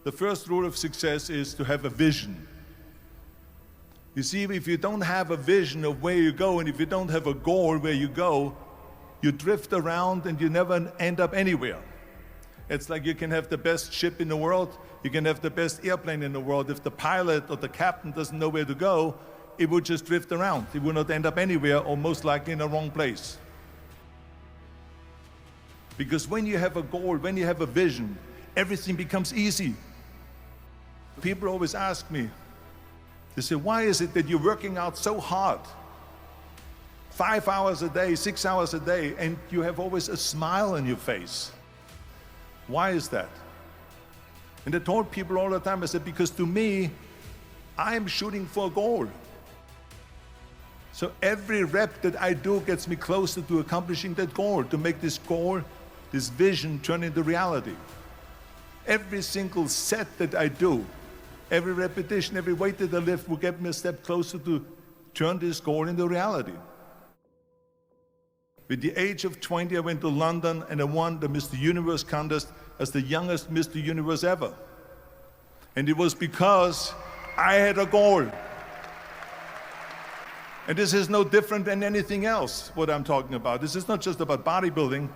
The first rule of success is to have a vision. You see, if you don't have a vision of where you go, and if you don't have a goal where you go, you drift around and you never end up anywhere. It's like you can have the best ship in the world, you can have the best airplane in the world. If the pilot or the captain doesn't know where to go, it would just drift around. It will not end up anywhere, or most likely in the wrong place. Because when you have a goal, when you have a vision, everything becomes easy. People always ask me, they say, why is it that you're working out so hard? 5 hours a day, 6 hours a day, and you have always a smile on your face. Why is that? And I told people all the time, I said, because to me, I'm shooting for a goal. So every rep that I do gets me closer to accomplishing that goal, to make this goal, this vision turn into reality. Every single set that I do, every repetition, every weight that I lift will get me a step closer to turn this goal into reality. At the age of 20, I went to London and I won the Mr. Universe contest as the youngest Mr. Universe ever. And it was because I had a goal. And this is no different than anything else, what I'm talking about. This is not just about bodybuilding,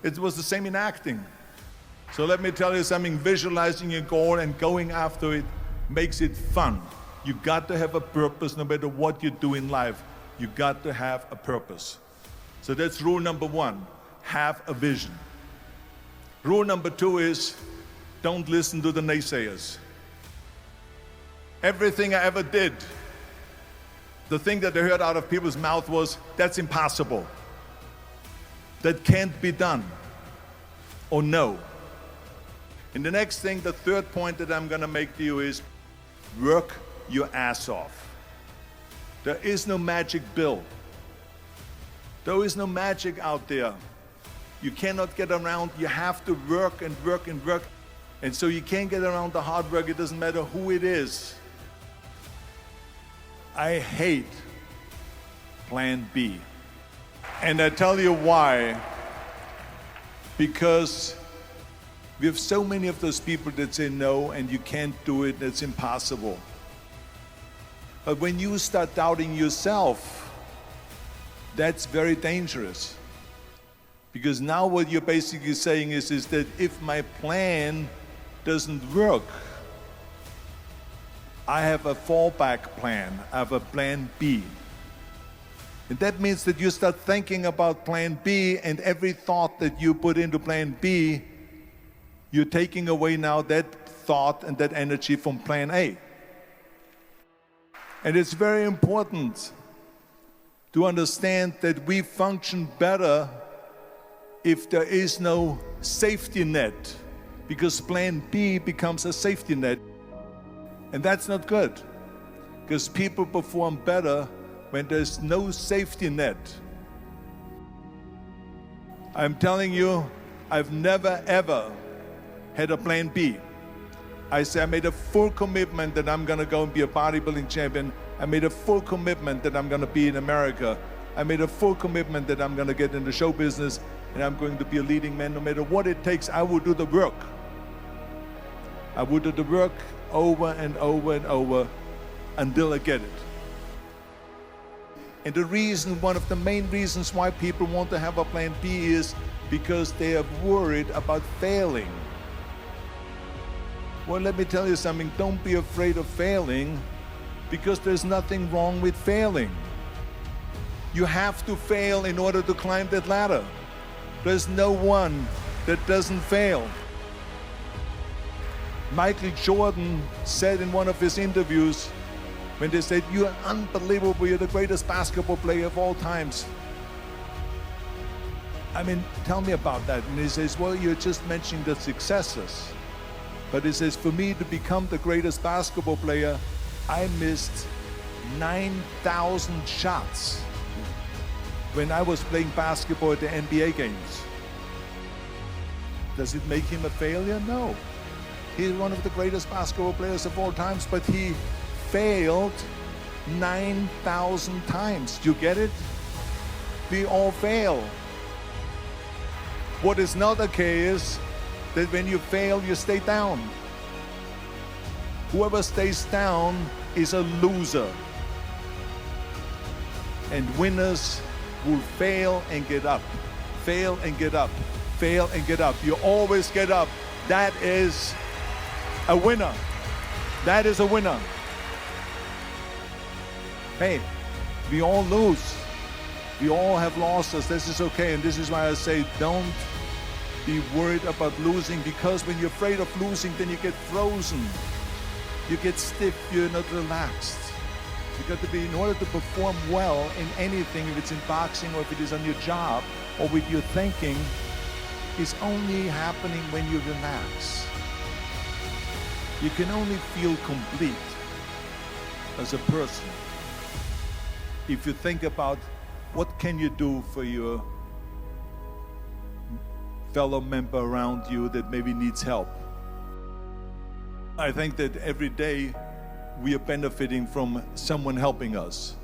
it was the same in acting. So let me tell you something, visualizing your goal and going after it makes it fun. You got to have a purpose no matter what you do in life. You got to have a purpose. So that's rule number one, have a vision. Rule number two is, don't listen to the naysayers. Everything I ever did, the thing that I heard out of people's mouth was, that's impossible. That can't be done. Or no. And the next thing, the third point that I'm gonna make to you is, work your ass off. There is no magic pill. There is no magic out there. You cannot get around, you have to work and work and work. And so you can't get around the hard work, it doesn't matter who it is. I hate plan B. And I tell you why. Because we have so many of those people that say no and you can't do it, it's impossible. But when you start doubting yourself, that's very dangerous. Because now what you're basically saying is that if my plan doesn't work, I have a fallback plan, I have a plan B. And that means that you start thinking about plan B, and every thought that you put into plan B, you're taking away now that thought and that energy from plan A. And it's very important to understand that we function better if there is no safety net, because plan B becomes a safety net. And that's not good, because people perform better when there's no safety net. I'm telling you, I've never ever had a plan B. I say I made a full commitment that I'm gonna go and be a bodybuilding champion. I made a full commitment that I'm gonna be in America. I made a full commitment that I'm gonna get into show business and I'm going to be a leading man. No matter what it takes, I will do the work. I will do the work over and over and over until I get it. And the reason, one of the main reasons why people want to have a plan B is because they are worried about failing. Well, let me tell you something, don't be afraid of failing, because there's nothing wrong with failing. You have to fail in order to climb that ladder. There's no one that doesn't fail. Michael Jordan said in one of his interviews, when they said, "You're unbelievable, you're the greatest basketball player of all times." I mean, tell me about that. And he says, well, you're just mentioning the successes. But he says, for me to become the greatest basketball player, I missed 9,000 shots when I was playing basketball at the NBA games. Does it make him a failure? No. He's one of the greatest basketball players of all times, but he failed 9,000 times. Do you get it? We all fail. What is not okay is that when you fail, you stay down. Whoever stays down is a loser. And winners will fail and get up. Fail and get up. Fail and get up. You always get up. That is a winner. That is a winner. Hey, we all lose. We all have losses. This is okay. And this is why I say don't be worried about losing, because when you're afraid of losing, then you get frozen. You get stiff. You're not relaxed. You got to be, in order to perform well in anything, if it's in boxing or if it is on your job or with your thinking, is only happening when you relax. You can only feel complete as a person if you think about what can you do for your fellow member around you that maybe needs help. I think that every day we are benefiting from someone helping us.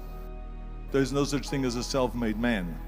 There's no such thing as a self-made man.